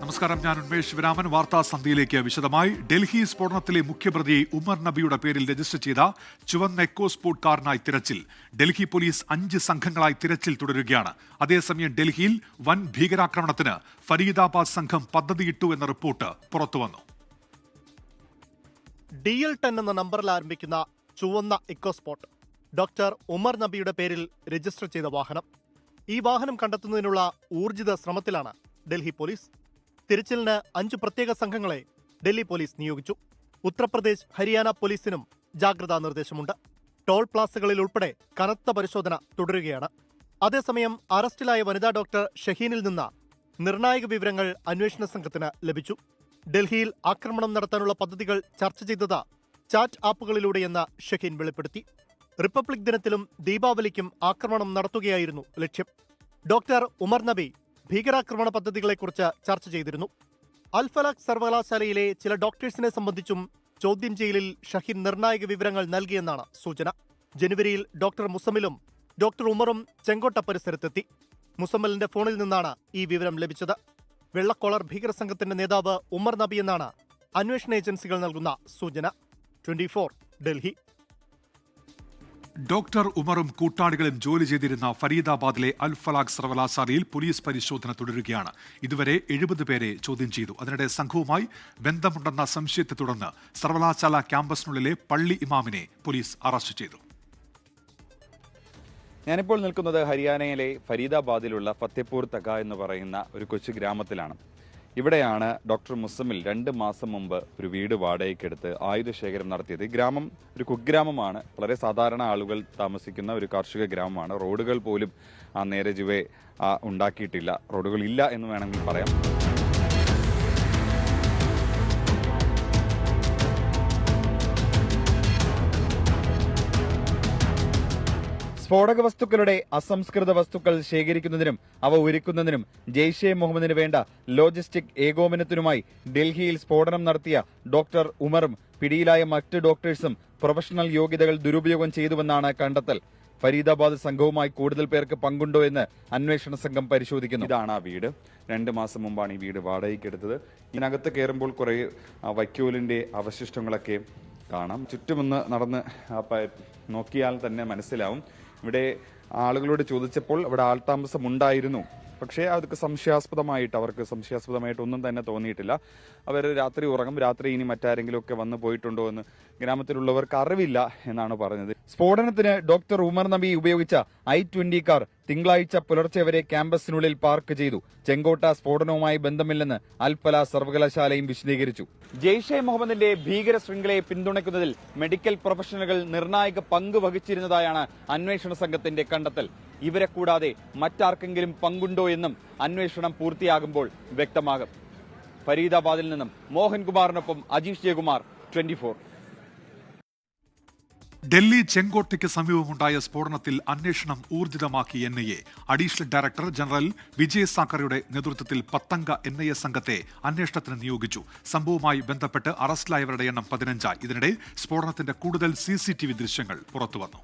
നമസ്കാരം, ഞാൻ ഉന്മേഷ് ശിവരാമൻ. വാർത്താ സന്ധ്യയിലേക്ക് വിശദമായി. ഡൽഹി സ്ഫോടനത്തിലെ മുഖ്യപ്രതി ഉമർ നബിയുടെ പേരിൽ രജിസ്റ്റർ ചെയ്ത ചുവന്ന എക്കോ സ്പോർട്ട് കാറിനായി തിരച്ചിൽ. ഡൽഹി പോലീസ് 5 സംഘങ്ങളായി തിരച്ചിൽ തുടരുകയാണ്. അതേസമയം ഡൽഹിയിൽ വൻ ഭീകരാക്രമണത്തിന് ഫരീദാബാദ് സംഘം പദ്ധതിയിട്ടു എന്ന റിപ്പോർട്ട് പുറത്തുവന്നു. DL10 എന്ന നമ്പറിൽ ആരംഭിക്കുന്ന ചുവന്ന എക്കോ സ്പോട്ട് ഡോക്ടർ ഉമർ നബിയുടെ പേരിൽ രജിസ്റ്റർ ചെയ്ത വാഹനം. ഈ വാഹനം കണ്ടെത്തുന്നതിനുള്ള ഊർജിത ശ്രമത്തിലാണ് ഡൽഹി പോലീസ്. തിരച്ചിലിന് 5 പ്രത്യേക സംഘങ്ങളെ ഡൽഹി പോലീസ് നിയോഗിച്ചു. ഉത്തർപ്രദേശ്, ഹരിയാന പോലീസിനും ജാഗ്രതാ നിർദ്ദേശമുണ്ട്. ടോൾ പ്ലാസകളിൽ ഉൾപ്പെടെ കനത്ത പരിശോധന തുടരുകയാണ്. അതേസമയം അറസ്റ്റിലായ വനിതാ ഡോക്ടർ ഷഹീനിൽ നിന്ന് നിർണായക വിവരങ്ങൾ അന്വേഷണ സംഘത്തിന് ലഭിച്ചു. ഡൽഹിയിൽ ആക്രമണം നടത്താനുള്ള പദ്ധതികൾ ചർച്ച ചെയ്തത് ചാറ്റ് ആപ്പുകളിലൂടെയെന്ന് ഷഹീൻ വെളിപ്പെടുത്തി. റിപ്പബ്ലിക് ദിനത്തിലും ദീപാവലിക്കും ആക്രമണം നടത്തുകയായിരുന്നു ലക്ഷ്യം. ഡോക്ടർ ഉമർ നബി ഭീകരാക്രമണ പദ്ധതികളെക്കുറിച്ച് ചർച്ച ചെയ്തിരുന്നു. അൽ-ഫലാഖ് സർവകലാശാലയിലെ ചില ഡോക്ടേഴ്സിനെ സംബന്ധിച്ചും ചോദ്യം ചെയ്യലിൽ ഷഹീൻ നിർണായക വിവരങ്ങൾ നൽകിയെന്നാണ് സൂചന. ജനുവരിയിൽ ഡോക്ടർ മുസമ്മിലും ഡോക്ടർ ഉമറും ചെങ്കോട്ട പരിസരത്തെത്തി. മുസമ്മലിന്റെ ഫോണിൽ നിന്നാണ് ഈ വിവരം ലഭിച്ചത്. വെള്ളക്കോളർ ഭീകരസംഘത്തിന്റെ നേതാവ് ഉമർ നബി എന്നാണ് അന്വേഷണ ഏജൻസികൾ നൽകുന്ന സൂചന. 24 ഡൽഹി. ഡോക്ടർ ഉമറും കൂട്ടാളികളും ജോലി ചെയ്തിരുന്ന ഫരീദാബാദിലെ അൽ-ഫലാഖ് സർവകലാശാലയിൽ പോലീസ് പരിശോധന തുടരുകയാണ്. ഇതുവരെ 70 പേരെ ചോദ്യം ചെയ്തു. അതിനിടെ സംഘവുമായി ബന്ധമുണ്ടെന്ന സംശയത്തെ തുടർന്ന് സർവകലാശാല ക്യാമ്പസിനുള്ളിലെ പള്ളി ഇമാമിനെ പോലീസ് അറസ്റ്റ് ചെയ്തു. ഞാനിപ്പോൾ നിൽക്കുന്നത് ഹരിയാനയിലെ ഫരീദാബാദിലുള്ള ഫത്തേപൂർ തക എന്ന് പറയുന്ന ഒരു കൊച്ചു ഗ്രാമത്തിലാണ്. ഇവിടെയാണ് ഡോക്ടർ മുസമ്മിൽ 2 മാസം മുമ്പ് ഒരു വീട് വാടകയ്ക്കെടുത്ത് ആയുധശേഖരം നടത്തിയത്. ഈ ഗ്രാമം ഒരു കുഗ്രാമമാണ്. വളരെ സാധാരണ ആളുകൾ താമസിക്കുന്ന ഒരു കാർഷിക ഗ്രാമമാണ്. റോഡുകൾ പോലും നേരെ ചുവേ ഉണ്ടാക്കിയിട്ടില്ല. റോഡുകൾ ഇല്ല എന്ന് വേണമെങ്കിൽ പറയാം. സ്ഫോടക വസ്തുക്കളുടെ അസംസ്കൃത വസ്തുക്കൾ ശേഖരിക്കുന്നതിനും അവ ഒരുക്കുന്നതിനും ജെയ്ഷെ മുഹമ്മദിന് വേണ്ട ലോജിസ്റ്റിക് ഏകോപനത്തിനുമായി ഡൽഹിയിൽ സ്ഫോടനം നടത്തിയ ഡോക്ടർ ഉമറും പിടിയിലായ മറ്റ് ഡോക്ടേഴ്സും പ്രൊഫഷണൽ യോഗ്യതകൾ ദുരുപയോഗം ചെയ്തുവെന്നാണ് കണ്ടെത്തൽ. ഫരീദാബാദ് സംഘവുമായി കൂടുതൽ പേർക്ക് പങ്കുണ്ടോ എന്ന് അന്വേഷണ സംഘം പരിശോധിക്കുന്നു. ഇതാണ് ആ വീട്. 2 മാസം മുമ്പാണ് ഈ വീട് വാടകയ്ക്കെടുത്തത്. ഇതിനകത്ത് കയറുമ്പോൾ കുറെ വൈക്കോലിന്റെ അവശിഷ്ടങ്ങളൊക്കെ കാണാം. ചുറ്റുമൊന്ന് നടന്ന് നോക്കിയാൽ തന്നെ മനസ്സിലാവും. ഇവിടെ ആളുകളോട് ചോദിച്ചപ്പോൾ അവിടെ ആൾതാമസം ഉണ്ടായിരുന്നു. പക്ഷേ അവർക്ക് സംശയാസ്പദമായിട്ട് ഒന്നും തന്നെ തോന്നിയിട്ടില്ല. അവർ രാത്രി ഉറങ്ങും. രാത്രി ഇനി മറ്റാരെങ്കിലും ഒക്കെ വന്നു പോയിട്ടുണ്ടോ എന്ന് ഗ്രാമത്തിലുള്ളവർക്ക് അറിവില്ല എന്നാണ് പറഞ്ഞത്. സ്ഫോടനത്തിന് ഡോക്ടർ ഉമർ നബി ഉപയോഗിച്ച I-20 കാർ തിങ്കളാഴ്ച പുലർച്ചെ വരെ ക്യാമ്പസിനുള്ളിൽ പാർക്ക് ചെയ്തു. ചെങ്കോട്ട സ്ഫോടനവുമായി ബന്ധമില്ലെന്ന് അൽ-ഫലാഖ് സർവകലാശാലയും വിശദീകരിച്ചു. ജെയ്ഷെ മുഹമ്മദിന്റെ ഭീകര ശൃംഖലയെ പിന്തുണയ്ക്കുന്നതിൽ മെഡിക്കൽ പ്രൊഫഷണലുകൾ നിർണായക പങ്ക് വഹിച്ചിരുന്നതായാണ് അന്വേഷണ സംഘത്തിന്റെ കണ്ടെത്തൽ. ഇവരെ കൂടാതെ മറ്റാർക്കെങ്കിലും പങ്കുണ്ടോ എന്നും അന്വേഷണം പൂർത്തിയാകുമ്പോൾ വ്യക്തമാകും. ഫരീദാബാദിൽ നിന്നും മോഹൻകുമാറിനൊപ്പം അജീഷ് ജയകുമാർ, 24. ഡൽഹി ചെങ്കോട്ടയ്ക്ക് സമീപമുണ്ടായ സ്ഫോടനത്തിൽ അന്വേഷണം ഊർജിതമാക്കി NIA. Additional director general Vijay സാക്കറയുടെ നേതൃത്വത്തിൽ 10 അംഗ NIA സംഘത്തെ അന്വേഷണത്തിന് നിയോഗിച്ചു. സംഭവവുമായി ബന്ധപ്പെട്ട് അറസ്റ്റിലായവരുടെ എണ്ണം 15. ഇതിനിടെ സ്ഫോടനത്തിന്റെ കൂടുതൽ CCTV ദൃശ്യങ്ങൾ പുറത്തുവന്നു.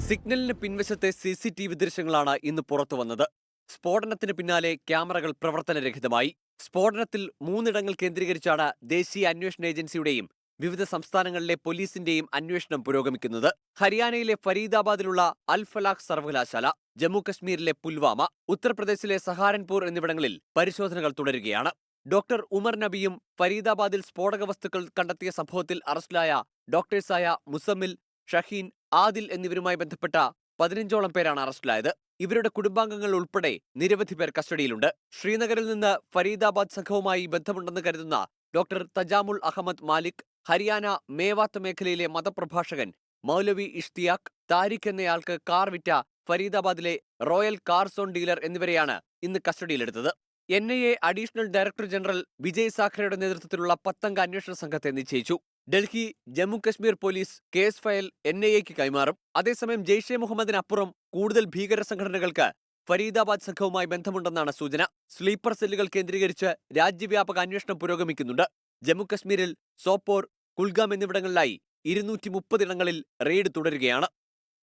സിഗ്നലിന് പിൻവശത്തെ CCTV ദൃശ്യങ്ങളാണ് ഇന്ന് പുറത്തുവന്നത്. സ്ഫോടനത്തിന് പിന്നാലെ ക്യാമറകൾ പ്രവർത്തനരഹിതമായി. സ്ഫോടനത്തിൽ 3 ഇടങ്ങൾ കേന്ദ്രീകരിച്ചാണ് ദേശീയ അന്വേഷണ ഏജൻസിയുടെയും വിവിധ സംസ്ഥാനങ്ങളിലെ പോലീസിന്റെയും അന്വേഷണം പുരോഗമിക്കുന്നത്. ഹരിയാനയിലെ ഫരീദാബാദിലുള്ള അൽ-ഫലാഖ് സർവകലാശാല, ജമ്മു കശ്മീരിലെ പുൽവാമ, ഉത്തർപ്രദേശിലെ സഹാരൻപൂർ എന്നിവിടങ്ങളിൽ പരിശോധനകൾ തുടരുകയാണ്. ഡോക്ടർ ഉമർ നബിയും ഫരീദാബാദിൽ സ്ഫോടക വസ്തുക്കൾ കണ്ടെത്തിയ സംഭവത്തിൽ അറസ്റ്റിലായ ഡോക്ടേഴ്സായ മുസമ്മിൽ, ഷഹീൻ, ആദിൽ എന്നിവരുമായി ബന്ധപ്പെട്ട 15ഓളം പേരാണ് അറസ്റ്റിലായത്. ഇവരുടെ കുടുംബാംഗങ്ങൾ ഉൾപ്പെടെ നിരവധി പേർ കസ്റ്റഡിയിലുണ്ട്. ശ്രീനഗറിൽ നിന്ന് ഫരീദാബാദ് സംഘവുമായി ബന്ധമുണ്ടെന്ന് കരുതുന്ന ഡോക്ടർ തജാമുൽ അഹമ്മദ് മാലിക്, ഹരിയാന മേവാത്ത് മേഖലയിലെ മതപ്രഭാഷകൻ മൗലവി ഇഷ്തിയാഖ്, താരിഖ് എന്നയാൾക്ക് കാർ വിറ്റ ഫരീദാബാദിലെ റോയൽ കാർ സോൺ ഡീലർ എന്നിവരെയാണ് ഇന്ന് കസ്റ്റഡിയിലെടുത്തത്. NIA additional director general Vijay സാഖറയുടെ നേതൃത്വത്തിലുള്ള 10 അംഗ അന്വേഷണ സംഘത്തെ നിശ്ചയിച്ചു. Delhi, Jammu Kashmir police case file NIAക്ക് കൈമാറും. അതേസമയം ജെയ്ഷെ മുഹമ്മദിനപ്പുറം കൂടുതൽ ഭീകര സംഘടനകൾക്ക് ഫരീദാബാദ് സംഘവുമായി ബന്ധമുണ്ടെന്നാണ് സൂചന. സ്ലീപ്പർ സെല്ലുകൾ കേന്ദ്രീകരിച്ച് രാജ്യവ്യാപക അന്വേഷണം പുരോഗമിക്കുന്നുണ്ട്. ജമ്മു കശ്മീരിൽ സോപ്പോർ, കുൽഗാം എന്നിവിടങ്ങളിലായി 230 ഇടങ്ങളിൽ റെയ്ഡ് തുടരുകയാണ്.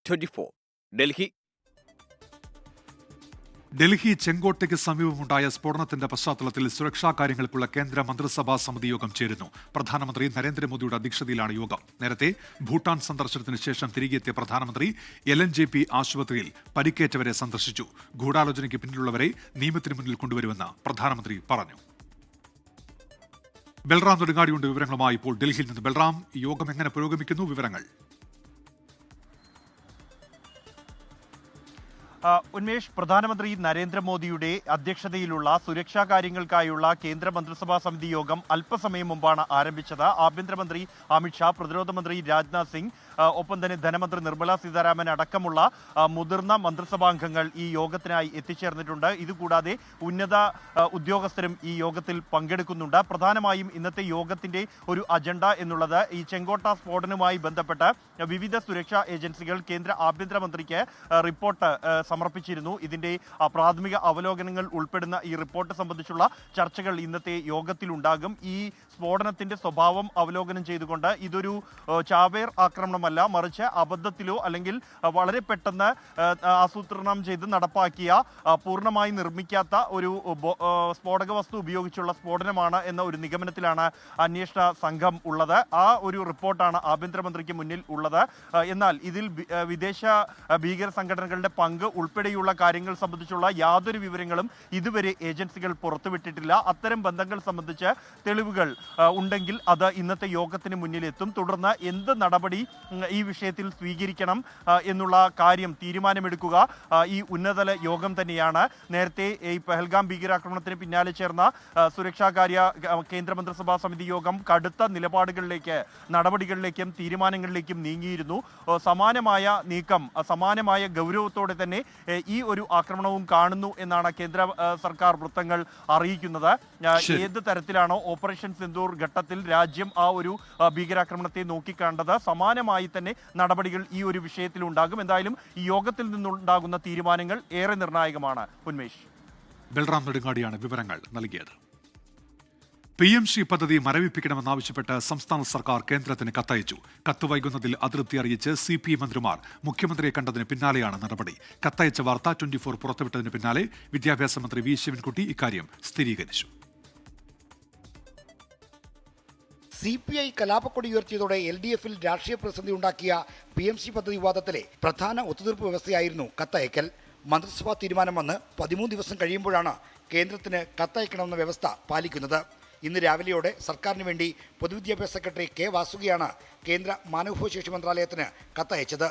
24 ഡൽഹി. ഡൽഹി ചെങ്കോട്ടയ്ക്ക് സമീപമുണ്ടായ സ്ഫോടനത്തിന്റെ പശ്ചാത്തലത്തിൽ സുരക്ഷാ കാര്യങ്ങൾക്കുള്ള കേന്ദ്ര മന്ത്രിസഭാ സമിതി യോഗം ചേരുന്നു. പ്രധാനമന്ത്രി നരേന്ദ്രമോദിയുടെ അധ്യക്ഷതയിലാണ് യോഗം. നേരത്തെ ഭൂട്ടാൻ സന്ദർശനത്തിന് ശേഷം തിരികെയെത്തിയ പ്രധാനമന്ത്രി LNJP ആശുപത്രിയിൽ പരിക്കേറ്റവരെ സന്ദർശിച്ചു. ഗൂഢാലോചനയ്ക്ക് പിന്നിലുള്ളവരെ നിയമത്തിന് മുന്നിൽ കൊണ്ടുവരുമെന്ന് പ്രധാനമന്ത്രി പറഞ്ഞു. ബൽറാം നെടുങ്ങാടിയുണ്ട് വിവരങ്ങളുമായി ഇപ്പോൾ ഡൽഹിയിൽ നിന്ന്. ബൽറാം, യോഗം എങ്ങനെ പുരോഗമിക്കുന്നു? വിവരങ്ങൾ. ഉന്മേഷ്, പ്രധാനമന്ത്രി നരേന്ദ്രമോദിയുടെ അധ്യക്ഷതയിലുള്ള സുരക്ഷാ കാര്യങ്ങൾക്കായുള്ള കേന്ദ്ര മന്ത്രിസഭാ സമിതി യോഗം അല്പസമയം മുമ്പാണ് ആരംഭിച്ചത്. ആഭ്യന്തരമന്ത്രി അമിത്ഷാ, പ്രതിരോധ മന്ത്രി രാജ്നാഥ് സിംഗ്, ഒപ്പം തന്നെ ധനമന്ത്രി നിർമ്മല സീതാരാമൻ അടക്കമുള്ള മുതിർന്ന മന്ത്രിസഭാംഗങ്ങൾ ഈ യോഗത്തിനായി എത്തിച്ചേർന്നിട്ടുണ്ട്. ഇതുകൂടാതെ ഉന്നത ഉദ്യോഗസ്ഥരും ഈ യോഗത്തിൽ പങ്കെടുക്കുന്നുണ്ട്. പ്രധാനമായും ഇന്നത്തെ യോഗത്തിന്റെ ഒരു അജണ്ട എന്നുള്ളത് ഈ ചെങ്കോട്ട സ്ഫോടനവുമായി ബന്ധപ്പെട്ട് വിവിധ സുരക്ഷാ ഏജൻസികൾ കേന്ദ്ര ആഭ്യന്തരമന്ത്രിക്ക് റിപ്പോർട്ട് സമർപ്പിച്ചിരുന്നു. ഇതിന്റെ പ്രാഥമിക അവലോകനങ്ങൾ ഉൾപ്പെടുന്ന ഈ റിപ്പോർട്ട് സംബന്ധിച്ചുള്ള ചർച്ചകൾ ഇന്നത്തെ യോഗത്തിലുണ്ടാകും. ഈ സ്ഫോടനത്തിന്റെ സ്വഭാവം അവലോകനം ചെയ്തുകൊണ്ട് ഇതൊരു ചാവേർ ആക്രമണമല്ല, മറിച്ച് അബദ്ധത്തിലോ അല്ലെങ്കിൽ വളരെ പെട്ടെന്ന് ആസൂത്രണം ചെയ്ത് നടപ്പാക്കിയ പൂർണ്ണമായി നിർമ്മിക്കാത്ത ഒരു സ്ഫോടക വസ്തു ഉപയോഗിച്ചുള്ള സ്ഫോടനമാണ് എന്ന ഒരു നിഗമനത്തിലാണ് അന്വേഷണ സംഘം ഉള്ളത്. ആ ഒരു റിപ്പോർട്ടാണ് ആഭ്യന്തരമന്ത്രിക്ക് മുന്നിൽ ഉള്ളത്. എന്നാൽ ഇതിൽ വിദേശ ഭീകര സംഘടനകളുടെ പങ്ക് ഉൾപ്പെടെയുള്ള കാര്യങ്ങൾ സംബന്ധിച്ചുള്ള യാതൊരു വിവരങ്ങളും ഇതുവരെ ഏജൻസികൾ പുറത്തുവിട്ടിട്ടില്ല. അത്തരം ബന്ധങ്ങൾ സംബന്ധിച്ച് തെളിവുകൾ ഉണ്ടെങ്കിൽ അത് ഇന്നത്തെ യോഗത്തിന് മുന്നിലെത്തും. തുടർന്ന് എന്ത് നടപടി ഈ വിഷയത്തിൽ സ്വീകരിക്കണം എന്നുള്ള കാര്യം തീരുമാനമെടുക്കുക ഈ ഉന്നതതല യോഗം തന്നെയാണ്. നേരത്തെ ഈ പഹൽഗാം ഭീകരാക്രമണത്തിന് പിന്നാലെ ചേർന്ന സുരക്ഷാകാര്യ കേന്ദ്രമന്ത്രിസഭാ സമിതി യോഗം കടുത്ത നിലപാടുകളിലേക്ക്, നടപടികളിലേക്കും തീരുമാനങ്ങളിലേക്കും നീങ്ങിയിരുന്നു. സമാനമായ നീക്കം, സമാനമായ ഗൗരവത്തോടെ തന്നെ ഈ ഒരു ആക്രമണവും കാണുന്നു എന്നാണ് കേന്ദ്ര സർക്കാർ വൃത്തങ്ങൾ അറിയിക്കുന്നത്. ഏത് തരത്തിലാണോ ഓപ്പറേഷൻ സിന്ദൂർ ഘട്ടത്തിൽ രാജ്യം ആ ഒരു ഭീകരാക്രമണത്തെ നോക്കിക്കാണ്ടത്, സമാനമായി തന്നെ നടപടികൾ ഈ ഒരു വിഷയത്തിൽ ഉണ്ടാകും. എന്തായാലും ഈ യോഗത്തിൽ നിന്നുണ്ടാകുന്ന തീരുമാനങ്ങൾ ഏറെ നിർണായകമാണ്. ഉന്മേഷ്. ബൽറാം നെടുങ്ങാടിയാണ് വിവരങ്ങൾ നൽകിയത്. PMC പദ്ധതി മരവിപ്പിക്കണമെന്നാവശ്യപ്പെട്ട് സംസ്ഥാന സർക്കാർ കേന്ദ്രത്തിന് കത്തയച്ചു. കത്ത് വൈകുന്നതിൽ അതൃപ്തി അറിയിച്ച് CPI മന്ത്രിമാർ മുഖ്യമന്ത്രിയെ കണ്ടതിന് പിന്നാലെയാണ് നടപടി. കത്തയച്ച വാർത്ത 24 പുറത്തുവിട്ടതിന് പിന്നാലെ വിദ്യാഭ്യാസ മന്ത്രി V ശിവൻകുട്ടി ഇക്കാര്യം സ്ഥിരീകരിച്ചു. CPI കലാപക്കൊടി ഉയർത്തിയതോടെ LDF-ൽ രാഷ്ട്രീയ പ്രതിസന്ധി ഉണ്ടാക്കിയ PMC പദ്ധതി വിവാദത്തിലെ പ്രധാന ഒത്തുതീർപ്പ് വ്യവസ്ഥയായിരുന്നു കത്തയക്കൽ. മന്ത്രിസഭാ തീരുമാനം വന്ന് 13 ദിവസം കഴിയുമ്പോഴാണ് കേന്ദ്രത്തിന് കത്തയക്കണമെന്ന വ്യവസ്ഥ പാലിക്കുന്നത്. ഇന്ന് രാവിലെയോടെ സർക്കാരിന് വേണ്ടി പൊതുവിദ്യാഭ്യാസ സെക്രട്ടറി K. വാസുകിയാണ് കേന്ദ്ര മാനവവിഭവശേഷി മന്ത്രാലയത്തിന് കത്തയച്ചത്.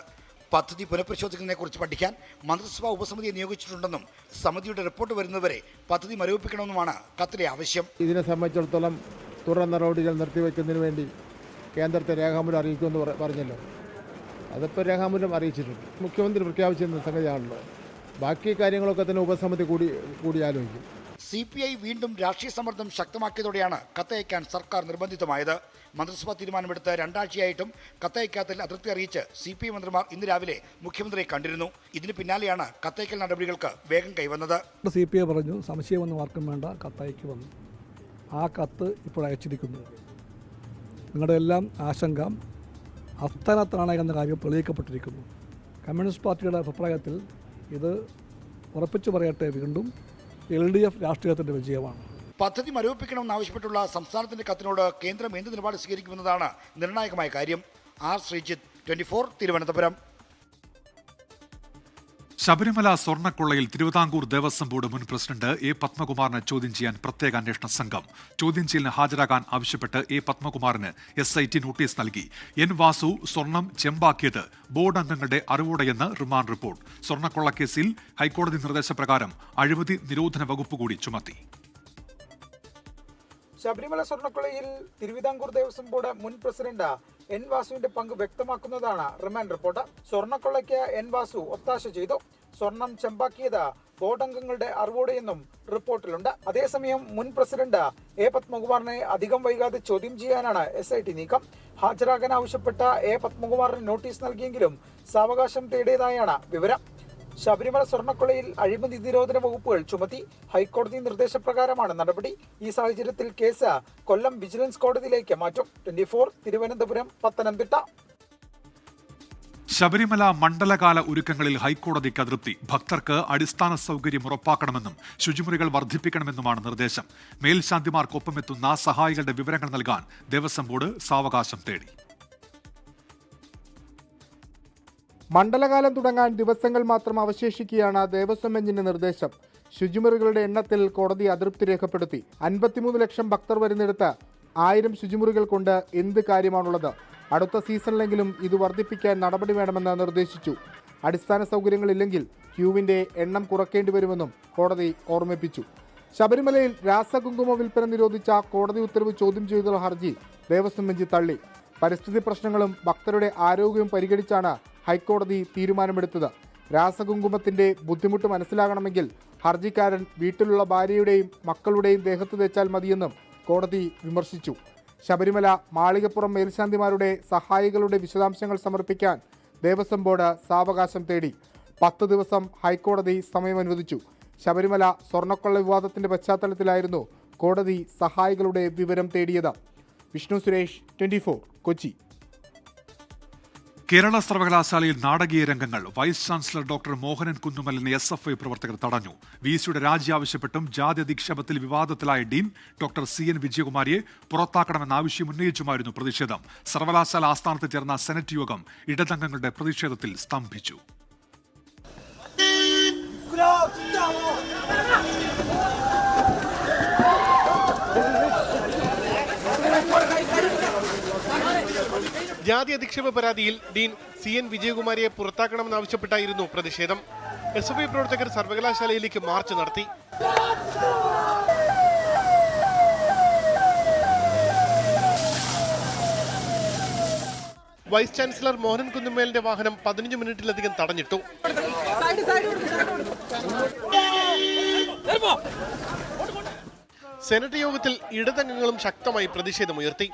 പദ്ധതി പുനഃപരിശോധിക്കുന്നതിനെക്കുറിച്ച് പഠിക്കാൻ മന്ത്രിസഭാ ഉപസമിതിയെ നിയോഗിച്ചിട്ടുണ്ടെന്നും സമിതിയുടെ റിപ്പോർട്ട് വരുന്നതുവരെ പദ്ധതി മരവിപ്പിക്കണമെന്നുമാണ് കത്തിലെ ആവശ്യം. ഇതിനെ സംബന്ധിച്ചിടത്തോളം തുടർ നടപടികൾ നിർത്തിവെക്കുന്നതിന് വേണ്ടി കേന്ദ്രത്തെ രേഖാമൂലം അറിയിക്കുമെന്ന് പറഞ്ഞല്ലോ. അതിപ്പോൾ രേഖാമൂലം അറിയിച്ചിട്ടുണ്ട്. മുഖ്യമന്ത്രി പ്രഖ്യാപിച്ചിരുന്ന സംഗതിയാണല്ലോ. ബാക്കി കാര്യങ്ങളൊക്കെ തന്നെ ഉപസമിതി കൂടി ആലോചിക്കും. CPI വീണ്ടും രാഷ്ട്രീയ സമ്മർദ്ദം ശക്തമാക്കിയതോടെയാണ് കത്തയക്കാൻ സർക്കാർ നിർബന്ധിതമായത്. മന്ത്രിസഭാ തീരുമാനമെടുത്ത് 2 ആഴ്ചയായിട്ടും കത്തയക്കാത്തതിൽ അതൃപ്തി അറിയിച്ച് CPI മന്ത്രിമാർ ഇന്ന് രാവിലെ മുഖ്യമന്ത്രിയെ കണ്ടിരുന്നു. ഇതിന് പിന്നാലെയാണ് കത്തയക്കൽ നടപടികൾക്ക് വേഗം കൈവന്നത്. CPI പറഞ്ഞു സംശയമൊന്നും ആർക്കും വേണ്ട, കത്തയക്ക് വന്നു. ആ കത്ത് ഇപ്പോൾ അയച്ചിരിക്കുന്നു. നിങ്ങളുടെ എല്ലാം ആശങ്ക അസ്ഥാനത്താണ് എന്ന കാര്യം തെളിയിക്കപ്പെട്ടിരിക്കുന്നു. കമ്മ്യൂണിസ്റ്റ് പാർട്ടിയുടെ അഭിപ്രായത്തിൽ ഇത് ഉറപ്പിച്ചു പറയട്ടെ, വീണ്ടും LDF രാഷ്ട്രീയത്തിൻ്റെ വിജയമാണ്. പദ്ധതി മരവിപ്പിക്കണമെന്നാവശ്യപ്പെട്ടുള്ള സംസ്ഥാനത്തിന്റെ കത്തിനോട് കേന്ദ്രം എന്ത് നിലപാട് സ്വീകരിക്കുമെന്നതാണ് നിർണായകമായ കാര്യം. R. ശ്രീജിത്ത്, 24, തിരുവനന്തപുരം. ശബരിമല സ്വർണ്ണക്കൊള്ളയിൽ തിരുവിതാംകൂർ ദേവസ്വം ബോർഡ് മുൻ പ്രസിഡന്റ് A. പത്മകുമാറിനെ ചോദ്യം ചെയ്യാൻ പ്രത്യേക അന്വേഷണ സംഘം. ചോദ്യം ചെയ്യലിന് ഹാജരാകാൻ ആവശ്യപ്പെട്ട് A. പത്മകുമാറിന് SIT നോട്ടീസ് നൽകി. N. വാസു സ്വർണം ചെമ്പാക്കിയത് ബോർഡ് അംഗങ്ങളുടെ അറിവോടെയെന്ന് റിമാൻഡ് റിപ്പോർട്ട്. സ്വർണ്ണക്കൊള്ളക്കേസിൽ ഹൈക്കോടതി നിർദ്ദേശപ്രകാരം അഴിമതി നിരോധന വകുപ്പ് കൂടി ചുമത്തി. ശബരിമല സ്വർണ്ണക്കൊള്ളയിൽ തിരുവിതാംകൂർ ദേവസ്വം ബോർഡ് മുൻ പ്രസിഡന്റ് N. വാസുവിന്റെ പങ്ക് വ്യക്തമാക്കുന്നതാണ് റിമാൻഡ് റിപ്പോർട്ട്. സ്വർണ്ണക്കൊള്ളയ്ക്ക് N. വാസു ഒത്താശ ചെയ്തു. സ്വർണം ചെമ്പാക്കിയത് ബോർഡ് അംഗങ്ങളുടെ അറിവോടെയെന്നും റിപ്പോർട്ടിലുണ്ട്. അതേസമയം മുൻ പ്രസിഡന്റ് A. പത്മകുമാറിനെ അധികം വൈകാതെ ചോദ്യം ചെയ്യാനാണ് SIT നീക്കം. ഹാജരാകാൻ ആവശ്യപ്പെട്ട A. പത്മകുമാറിന് നോട്ടീസ് നൽകിയെങ്കിലും സാവകാശം തേടിയതായാണ് വിവരം. ശബരിമല സ്വർണ്ണക്കൊള്ളയിൽ അഴിമതി നിരോധന വകുപ്പുകൾ ചുമത്തി. ഹൈക്കോടതി നിർദ്ദേശപ്രകാരമാണ് നടപടി. ഈ സാഹചര്യത്തിൽ കേസ് കൊല്ലം വിജിലൻസ് കോടതിയിലേക്ക് മാറ്റും. 24, തിരുവനന്തപുരം, പത്തനംതിട്ട. ശബരിമല മണ്ഡലകാല ഒരുക്കങ്ങളിൽ ഹൈക്കോടതിക്ക് അതൃപ്തി. ഭക്തർക്ക് അടിസ്ഥാന സൗകര്യം ഉറപ്പാക്കണമെന്നും ശുചിമുറികൾ വർദ്ധിപ്പിക്കണമെന്നുമാണ് നിർദ്ദേശം. മേൽശാന്തിമാർക്കൊപ്പമെത്തുന്ന സഹായികളുടെ വിവരങ്ങൾ നൽകാൻ ദേവസ്വം ബോർഡ് സാവകാശം തേടി. മണ്ഡലകാലം തുടങ്ങാൻ ദിവസങ്ങൾ മാത്രം അവശേഷിക്കുകയാണ് ദേവസ്വം ബെഞ്ചിന്റെ നിർദ്ദേശം. ശുചിമുറികളുടെ എണ്ണത്തിൽ കോടതി അതൃപ്തി രേഖപ്പെടുത്തി. 53 ലക്ഷം ഭക്തർ വരുന്നിടത്ത് 1000 ശുചിമുറികൾ കൊണ്ട് എന്ത് കാര്യമാണുള്ളത്? അടുത്ത സീസണിലെങ്കിലും ഇത് വർദ്ധിപ്പിക്കാൻ നടപടി വേണമെന്ന് നിർദ്ദേശിച്ചു. അടിസ്ഥാന സൗകര്യങ്ങളില്ലെങ്കിൽ ക്യൂവിന്റെ എണ്ണം കുറയ്ക്കേണ്ടി വരുമെന്നും കോടതി ഓർമ്മിപ്പിച്ചു. ശബരിമലയിൽ രാസകുങ്കുമ വിൽപ്പന നിരോധിച്ച കോടതി ഉത്തരവ് ചോദ്യം ചെയ്തുള്ള ഹർജി ദേവസ്വം ബെഞ്ച് തള്ളി. പരിസ്ഥിതി പ്രശ്നങ്ങളും ഭക്തരുടെ ആരോഗ്യവും പരിഗണിച്ചാണ് ഹൈക്കോടതി തീരുമാനമെടുത്തത്. രാസകുങ്കുമത്തിന്റെ ബുദ്ധിമുട്ട് മനസ്സിലാകണമെങ്കിൽ ഹർജിക്കാരൻ വീട്ടിലുള്ള ഭാര്യയുടെയും മക്കളുടെയും ദേഹത്ത് തേച്ചാൽ മതിയെന്നും കോടതി വിമർശിച്ചു. ശബരിമല മാളികപ്പുറം മേൽശാന്തിമാരുടെ സഹായികളുടെ വിശദാംശങ്ങൾ സമർപ്പിക്കാൻ ദേവസ്വം ബോർഡ് സാവകാശം തേടി. 10 ദിവസം ഹൈക്കോടതി സമയം അനുവദിച്ചു. ശബരിമല സ്വർണ്ണക്കൊള്ള വിവാദത്തിന്റെ പശ്ചാത്തലത്തിലായിരുന്നു കോടതി സഹായികളുടെ വിവരം തേടിയത്. വിഷ്ണു സുരേഷ്, 24, കൊച്ചി. കേരള സർവകലാശാലയിൽ നാടകീയ രംഗങ്ങൾ. വൈസ് ചാൻസലർ ഡോക്ടർ മോഹനൻ കുന്നുമലിനെ SFI പ്രവർത്തകർ തടഞ്ഞു. വിസിയുടെ രാജി ആവശ്യപ്പെട്ടും ജാതി അധിക്ഷേപത്തിൽ വിവാദത്തിലായ ഡീൻ ഡോക്ടർ CN വിജയകുമാരിയെ പുറത്താക്കണമെന്ന ആവശ്യം ഉന്നയിച്ചുമായിരുന്നു പ്രതിഷേധം. സർവകലാശാല ആസ്ഥാനത്ത് ചേർന്ന സെനറ്റ് യോഗം ഇടതംഗങ്ങളുടെ പ്രതിഷേധത്തിൽ സ്തംഭിച്ചു. ജാതി അധിക്ഷേപ പരാതിയിൽ ഡീൻ CN വിജയകുമാരിയെ പുറത്താക്കണമെന്നാവശ്യപ്പെട്ടായിരുന്നു പ്രതിഷേധം. SFI പ്രവർത്തകർ സർവകലാശാലയിലേക്ക് മാർച്ച് നടത്തി. വൈസ് ചാൻസലർ മോഹനൻ കുന്നുമേലിന്റെ വാഹനം 15 മിനിറ്റിലധികം തടഞ്ഞിട്ടു. സെനറ്റ് യോഗത്തിൽ ഇടതംഗങ്ങളും ശക്തമായി പ്രതിഷേധമുയർത്തി.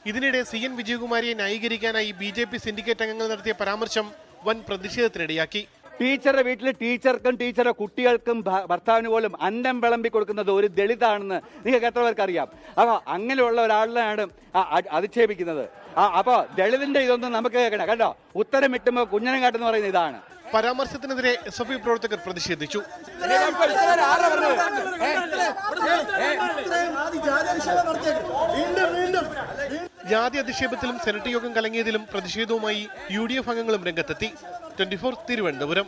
ഇതിനിടെ CN വിജയകുമാരിയെ ന്യായീകരിക്കാനായി BJP സിൻഡിക്കേറ്റ് അംഗങ്ങൾ നടത്തിയ പരാമർശം വൻ പ്രതിഷേധത്തിനിടയാക്കി. ടീച്ചറുടെ വീട്ടിൽ ടീച്ചർക്കും ടീച്ചറുടെ കുട്ടികൾക്കും ഭർത്താവിന് പോലും അന്നം വിളമ്പി കൊടുക്കുന്നത് ഒരു ദളിതാണെന്ന് നിങ്ങൾക്ക് എത്ര പേർക്ക് അറിയാം? അപ്പോൾ അങ്ങനെയുള്ള ഒരാളിനെയാണ് അധിക്ഷേപിക്കുന്നത്. അപ്പോൾ ദളിതിന്റെ ഇതൊന്നും നമുക്ക് കേൾക്കണം കേട്ടോ. ഉത്തരം കിട്ടുമ്പോൾ കുഞ്ഞനം കാട്ടെന്ന് പറയുന്ന ഇതാണ്. പരാമർശത്തിനെതിരെ SFI പ്രവർത്തകർ പ്രതിഷേധിച്ചു. ജാതി അധിക്ഷേപത്തിലും സെനറ്റ് യോഗം കലങ്ങിയതിലും പ്രതിഷേധവുമായി UDF അംഗങ്ങളും രംഗത്തെത്തി. 24 തിരുവനന്തപുരം.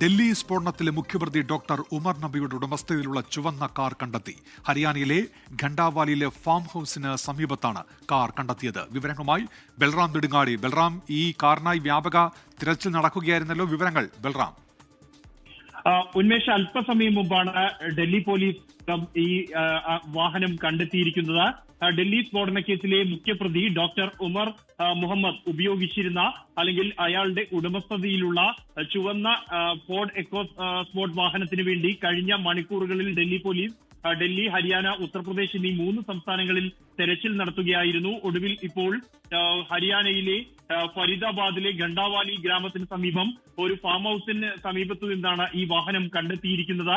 ഡൽഹി സ്ഫോടനത്തിലെ മുഖ്യപ്രതി ഡോക്ടർ ഉമർ നബിയുടെ ഉടമസ്ഥതയിലുള്ള ചുവന്ന കാർ കണ്ടെത്തി. ഹരിയാനയിലെ ഖണ്ഡാവാലിയിലെ ഫാം ഹൌസിന് സമീപത്താണ് കാർ കണ്ടെത്തിയത്. വിവരങ്ങളുമായി ബൽറാം നെടുങ്ങാടി. ബൽറാം, ഈ കാറിനായി വ്യാപക തിരച്ചിൽ നടക്കുകയായിരുന്നല്ലോ, വിവരങ്ങൾ ബൽറാം. ഉന്മേഷ്, അല്പസമയം മുമ്പാണ് ഡൽഹി പോലീസ് ഈ വാഹനം കണ്ടെത്തിയിരിക്കുന്നത്. ഡൽഹി സ്ഫോടന കേസിലെ മുഖ്യപ്രതി ഡോക്ടർ ഉമർ മുഹമ്മദ് ഉപയോഗിച്ചിരുന്ന അല്ലെങ്കിൽ അയാളുടെ ഉടമസ്ഥതയിലുള്ള ചുവന്ന ഫോർഡ് എക്കോ സ്പോർട്ട് വാഹനത്തിന് വേണ്ടി കഴിഞ്ഞ മണിക്കൂറുകളിൽ ഡൽഹി പോലീസ് ഡൽഹി, ഹരിയാന, ഉത്തർപ്രദേശ് എന്നീ 3 സംസ്ഥാനങ്ങളിൽ തെരച്ചിൽ നടത്തുകയായിരുന്നു. ഒടുവിൽ ഇപ്പോൾ ഹരിയാനയിലെ ഫരീദാബാദിലെ ഖണ്ഡാവാലി ഗ്രാമത്തിന് സമീപം ഒരു ഫാം ഹൌസിന് സമീപത്തു നിന്നാണ് ഈ വാഹനം കണ്ടെത്തിയിരിക്കുന്നത്.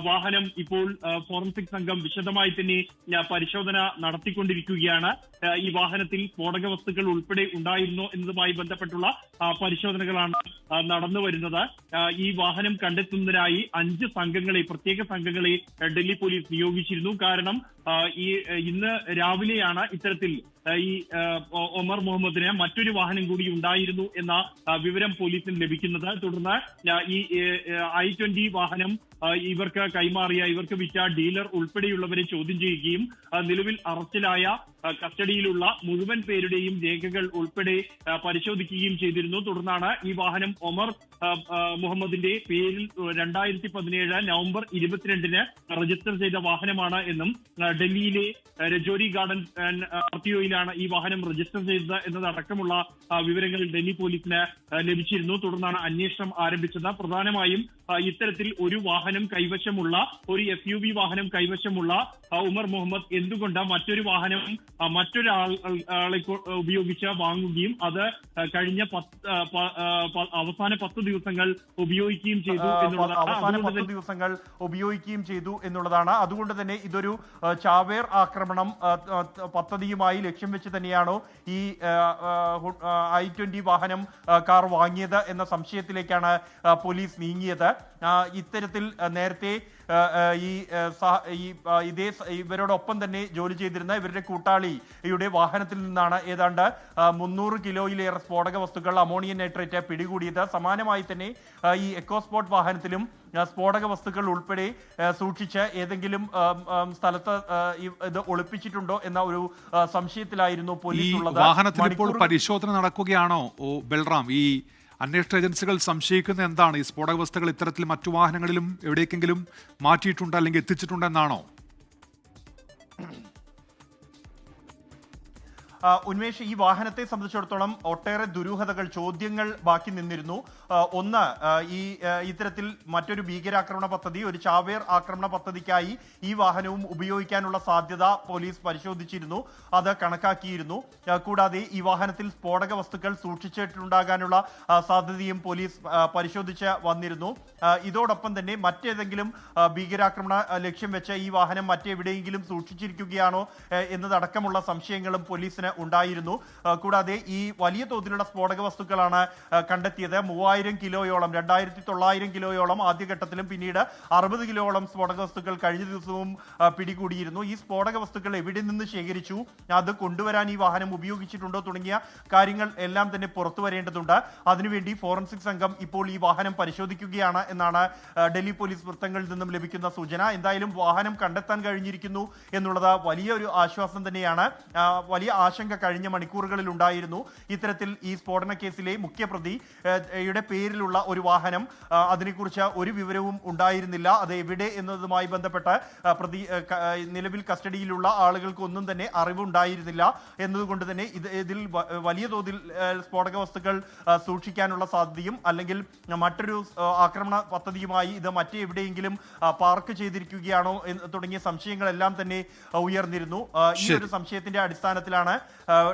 വാഹനം ഇപ്പോൾ ഫോറൻസിക് സംഘം വിശദമായി തന്നെ പരിശോധന നടത്തിക്കൊണ്ടിരിക്കുകയാണ്. ഈ വാഹനത്തിൽ സ്ഫോടക വസ്തുക്കൾ ഉൾപ്പെടെ ഉണ്ടായിരുന്നോ എന്നതുമായി ബന്ധപ്പെട്ടുള്ള പരിശോധനകളാണ് നടന്നു വരുന്നത്. ഈ വാഹനം കണ്ടെത്തുന്നതിനായി 5 സംഘങ്ങളെ, പ്രത്യേക സംഘങ്ങളെ ഡൽഹി പോലീസ് നിയോഗിച്ചിരുന്നു. കാരണം ഇന്ന് രാവിലെയാണ് ഇത്തരത്തിൽ ഈ ഒമർ മുഹമ്മദിന് മറ്റൊരു വാഹനം കൂടി ഉണ്ടായിരുന്നു എന്ന വിവരം പോലീസിന് ലഭിക്കുന്നത്. തുടർന്ന് ഈ I-20 വാഹനം ഇവർക്ക് കൈമാറിയ, ഇവർക്ക് വിറ്റ ഡീലർ ഉൾപ്പെടെയുള്ളവരെ ചോദ്യം ചെയ്യുകയും നിലവിൽ അറസ്റ്റിലായ കസ്റ്റഡിയിലുള്ള മുഴുവൻ പേരുടെയും രേഖകൾ ഉൾപ്പെടെ പരിശോധിക്കുകയും ചെയ്തിരുന്നു. തുടർന്നാണ് ഈ വാഹനം ഒമർ മുഹമ്മദിന്റെ പേരിൽ 2017 നവംബർ 22-ന് രജിസ്റ്റർ ചെയ്ത വാഹനമാണ് എന്നും ഡൽഹിയിലെ രജോരി ഗാർഡൻ RTOയിലാണ് ഈ വാഹനം രജിസ്റ്റർ ചെയ്തത് എന്നതടക്കമുള്ള വിവരങ്ങൾ ഡൽഹി പോലീസിന് ലഭിച്ചിരുന്നു. തുടർന്നാണ് അന്വേഷണം ആരംഭിച്ചത്. പ്രധാനമായും ഇത്തരത്തിൽ ഒരു വാഹനം കൈവശമുള്ള ഒരു SUV വാഹനം കൈവശമുള്ള ഉമർ മുഹമ്മദ് എന്തുകൊണ്ട് മറ്റൊരു വാഹനം മറ്റൊരാളെ ഉപയോഗിച്ച് വാങ്ങുകയും അത് കഴിഞ്ഞ അവസാന 10 ദിവസങ്ങൾ ഉപയോഗിക്കുകയും ചെയ്തു എന്നുള്ളതാണ്. അതുകൊണ്ട് തന്നെ ഇതൊരു ചാവേർ ആക്രമണം പദ്ധതിയുമായി ലക്ഷ്യം വെച്ച് തന്നെയാണോ ഈ i20 വാഹനം കാർ വാങ്ങിയത് എന്ന സംശയത്തിലേക്കാണ് പോലീസ് നീങ്ങിയത്. ഇത്തരത്തിൽ നേരത്തെ ഇവരോടൊപ്പം തന്നെ ജോലി ചെയ്തിരുന്ന ഇവരുടെ കൂട്ടാളിയുടെ വാഹനത്തിൽ നിന്നാണ് ഏതാണ്ട് 300 കിലോയിലേറെ സ്ഫോടക വസ്തുക്കൾ അമോണിയം നൈട്രേറ്റ് പിടികൂടിയത്. സമാനമായി തന്നെ ഈ എക്കോസ്പോർട്ട് വാഹനത്തിലും സ്ഫോടക വസ്തുക്കൾ ഉൾപ്പെടെ സൂക്ഷിച്ച് ഏതെങ്കിലും സ്ഥലത്ത് ഇത് ഒളിപ്പിച്ചിട്ടുണ്ടോ എന്ന ഒരു സംശയത്തിലായിരുന്നു പോലീസ് ഉള്ളത്. വാഹനത്തിൽ ഇപ്പോൾ പരിശോധന നടക്കുകയാണോ ബൽറാം? ഈ അന്വേഷണ ഏജൻസികൾ സംശയിക്കുന്ന എന്താണ്? ഈ സ്ഫോടക വസ്തുക്കൾ ഇത്തരത്തിൽ മറ്റു വാഹനങ്ങളിലും എവിടേക്കെങ്കിലും മാറ്റിയിട്ടുണ്ട് അല്ലെങ്കിൽ എത്തിച്ചിട്ടുണ്ടെന്നാണോ? ഉന്മേഷ്, ഈ വാഹനത്തെ സംബന്ധിച്ചിടത്തോളം ഒട്ടേറെ ദുരൂഹതകൾ, ചോദ്യങ്ങൾ ബാക്കി നിന്നിരുന്നു. ഒന്ന്, ഇത്തരത്തിൽ മറ്റൊരു ഭീകരാക്രമണ പദ്ധതി, ഒരു ചാവേർ ആക്രമണ പദ്ധതിക്കായി ഈ വാഹനവും ഉപയോഗിക്കാനുള്ള സാധ്യത പോലീസ് പരിശോധിച്ചിരുന്നു, അത് കണക്കാക്കിയിരുന്നു. കൂടാതെ ഈ വാഹനത്തിൽ സ്ഫോടക വസ്തുക്കൾ സൂക്ഷിച്ചിട്ടുണ്ടാകാനുള്ള സാധ്യതയും പോലീസ് പരിശോധിച്ച് വന്നിരുന്നു. ഇതോടൊപ്പം തന്നെ മറ്റേതെങ്കിലും ഭീകരാക്രമണ ലക്ഷ്യം വെച്ച് ഈ വാഹനം മറ്റെവിടെയെങ്കിലും സൂക്ഷിച്ചിരിക്കുകയാണോ എന്നതടക്കമുള്ള സംശയങ്ങളും പോലീസിന് ഉണ്ടായിരുന്നു. കൂടാതെ ഈ വലിയ തോതിലുള്ള സ്ഫോടക വസ്തുക്കളാണ് കണ്ടെത്തിയത്. 3000 കിലോയോളം, 2900 കിലോയോളം ആദ്യഘട്ടത്തിലും പിന്നീട് 60 കിലോയോളം സ്ഫോടക വസ്തുക്കൾ കഴിഞ്ഞ ദിവസവും പിടികൂടിയിരുന്നു. ഈ സ്ഫോടക വസ്തുക്കൾ എവിടെ നിന്ന് ശേഖരിച്ചു, അത് കൊണ്ടുവരാൻ ഈ വാഹനം ഉപയോഗിച്ചിട്ടുണ്ടോ തുടങ്ങിയ കാര്യങ്ങൾ എല്ലാം തന്നെ പുറത്തു വരേണ്ടതുണ്ട്. അതിനുവേണ്ടി ഫോറൻസിക് സംഘം ഇപ്പോൾ ഈ വാഹനം പരിശോധിക്കുകയാണ് എന്നാണ് ഡൽഹി പോലീസ് വൃത്തങ്ങളിൽ നിന്നും ലഭിക്കുന്ന സൂചന. എന്തായാലും വാഹനം കണ്ടെത്താൻ കഴിഞ്ഞിരിക്കുന്നു എന്നുള്ളത് വലിയൊരു ആശ്വാസം തന്നെയാണ്. വലിയ ആശങ്ക കഴിഞ്ഞ മണിക്കൂറുകളിൽ ഉണ്ടായിരുന്നു. ഇത്തരത്തിൽ ഈ സ്ഫോടന കേസിലെ മുഖ്യപ്രതിയുടെ പേരിലുള്ള ഒരു വാഹനം, അതിനെക്കുറിച്ച് ഒരു വിവരവും ഉണ്ടായിരുന്നില്ല. അത് എവിടെ എന്നതുമായി ബന്ധപ്പെട്ട് നിലവിൽ കസ്റ്റഡിയിലുള്ള ആളുകൾക്കൊന്നും തന്നെ അറിവുണ്ടായിരുന്നില്ല എന്നതുകൊണ്ട് തന്നെ ഇതിൽ വലിയ തോതിൽ സ്ഫോടക വസ്തുക്കൾ സൂക്ഷിക്കാനുള്ള സാധ്യതയും അല്ലെങ്കിൽ മറ്റൊരു ആക്രമണ പദ്ധതിയുമായി ഇത് മറ്റെവിടെയെങ്കിലും പാർക്ക് ചെയ്തിരിക്കുകയാണോ തുടങ്ങിയ സംശയങ്ങളെല്ലാം തന്നെ ഉയർന്നിരുന്നു. ഈ ഒരു സംശയത്തിന്റെ അടിസ്ഥാനത്തിലാണ്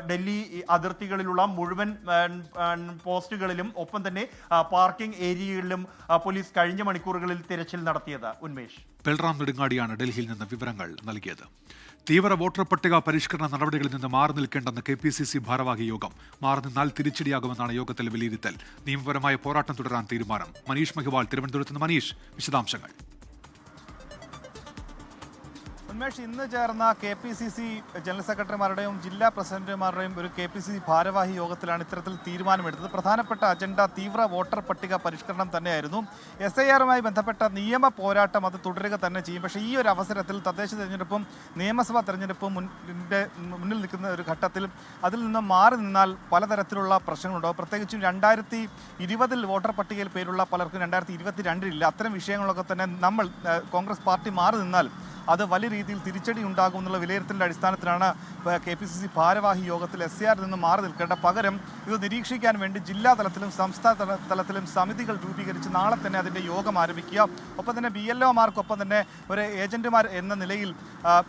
ഡൽഹി അതിർത്തികളിലുള്ള മുഴുവൻ പോസ്റ്റുകളിലും ഒപ്പം തന്നെ പാർക്കിംഗ് ഏരിയകളിലും പോലീസ് കഴിഞ്ഞ മണിക്കൂറുകളിൽ തിരച്ചിൽ നടത്തിയത്. ഉന്മേഷ്. ബൽറാം നെടുങ്ങാടിയാണ് ഡൽഹിയിൽ നിന്ന് വിവരങ്ങൾ നൽകിയത്. തീവ്ര വോട്ടർ പട്ടിക പരിഷ്കരണ നടപടികളിൽ നിന്ന് മാറി നിൽക്കേണ്ടെന്ന് KPCC ഭാരവാഹി യോഗം. മാറി നിന്നാൽ തിരിച്ചടിയാകുമെന്നാണ് യോഗത്തിലെ വിലയിരുത്തൽ. നിയമപരമായ പോരാട്ടം തുടരാൻ തീരുമാനം. മനീഷ് മഹിവാൾ, തിരുവനന്തപുരത്ത് നിന്ന്. മനീഷ്, വിശദാംശങ്ങൾ. ഉന്മേഷ്, ഇന്ന് ചേർന്ന KPCC ജനറൽ സെക്രട്ടറിമാരുടെയും ജില്ലാ പ്രസിഡന്റുമാരുടെയും ഒരു KPCC ഭാരവാഹി യോഗത്തിലാണ് ഇത്തരത്തിൽ തീരുമാനമെടുത്തത്. പ്രധാനപ്പെട്ട അജണ്ട തീവ്ര വോട്ടർ പട്ടിക പരിഷ്കരണം തന്നെയായിരുന്നു. SIRമായി ബന്ധപ്പെട്ട നിയമ പോരാട്ടം അത് തുടരുക തന്നെ ചെയ്യും. പക്ഷേ ഈ ഒരു അവസരത്തിൽ തദ്ദേശ തെരഞ്ഞെടുപ്പും നിയമസഭാ തെരഞ്ഞെടുപ്പും മുന്നിൽ നിൽക്കുന്ന ഒരു ഘട്ടത്തിൽ അതിൽ നിന്നും മാറി നിന്നാൽ പലതരത്തിലുള്ള പ്രശ്നങ്ങളുണ്ടാവും. പ്രത്യേകിച്ചും 2020 വോട്ടർ പട്ടികയിൽ പേരുള്ള പലർക്കും 2022 അത്തരം വിഷയങ്ങളൊക്കെ തന്നെ നമ്മൾ കോൺഗ്രസ് പാർട്ടി മാറി നിന്നാൽ അത് വലിയ രീതിയിൽ തിരിച്ചടി ഉണ്ടാകും എന്നുള്ള വിലയിരുത്തലിൻ്റെ അടിസ്ഥാനത്തിലാണ് KPCC ഭാരവാഹി യോഗത്തിൽ SIR നിന്ന് മാറി നിൽക്കേണ്ട, പകരം ഇത് നിരീക്ഷിക്കാൻ വേണ്ടി ജില്ലാ തലത്തിലും സംസ്ഥാന തലത്തിലും സമിതികൾ രൂപീകരിച്ച് നാളെ തന്നെ അതിൻ്റെ യോഗം ആരംഭിക്കുക. ഒപ്പം തന്നെ BLOമാർക്കൊപ്പം തന്നെ ഒരു ഏജന്റുമാർ എന്ന നിലയിൽ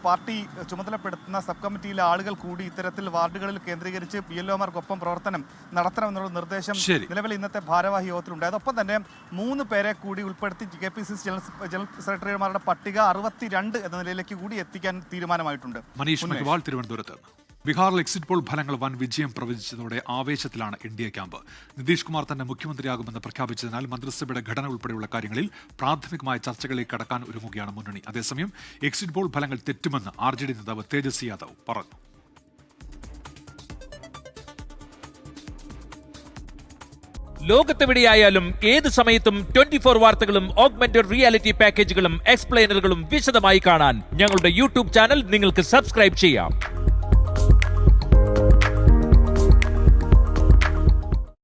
പാർട്ടി ചുമതലപ്പെടുത്തുന്ന സബ് കമ്മിറ്റിയിലെ ആളുകൾ കൂടി ഇത്തരത്തിൽ വാർഡുകളിൽ കേന്ദ്രീകരിച്ച് BLOമാർക്കൊപ്പം പ്രവർത്തനം നടത്തണമെന്നുള്ള നിർദ്ദേശം നിലവിൽ ഇന്നത്തെ ഭാരവാഹി യോഗത്തിലുണ്ടായത്. ഒപ്പം തന്നെ 3 പേരെ കൂടി ഉൾപ്പെടുത്തി KPCC ജനറൽ സെക്രട്ടറിമാരുടെ പട്ടിക 62 എന്ന നിലയിലേക്ക് കൂടി എത്തിക്കാൻ തീരുമാനമായിട്ടുണ്ട്. മനീഷ് മഹിവാൾ, തിരുവനന്തപുരത്ത്. ബീഹാറിൽ എക്സിറ്റ് പോൾ ഫലങ്ങൾ വൻ വിജയം പ്രവചിച്ചതോടെ ആവേശത്തിലാണ് NDA ക്യാമ്പ്. നിതീഷ് കുമാർ തന്നെ മുഖ്യമന്ത്രിയാകുമെന്ന് പ്രഖ്യാപിച്ചതിനാൽ മന്ത്രിസഭയുടെ ഘടന ഉൾപ്പെടെയുള്ള കാര്യങ്ങളിൽ പ്രാഥമികമായ ചർച്ചകളിലേക്ക് കടക്കാൻ ഒരുങ്ങുകയാണ് മുന്നണി. അതേസമയം എക്സിറ്റ് പോൾ ഫലങ്ങൾ തെറ്റുമെന്ന് RJD നേതാവ് തേജസ്വി യാദവ് പറഞ്ഞു. ലോകത്തെവിടെയായാലും ഏത് സമയത്തും 24 വാർത്തകളും ഓഗ്മെന്റഡ് റിയാലിറ്റി പാക്കേജുകളും എക്സ്പ്ലെയിനറുകളും വിശദമായി കാണാൻ ഞങ്ങളുടെ YouTube ചാനൽ നിങ്ങൾക്ക് സബ്സ്ക്രൈബ് ചെയ്യാം.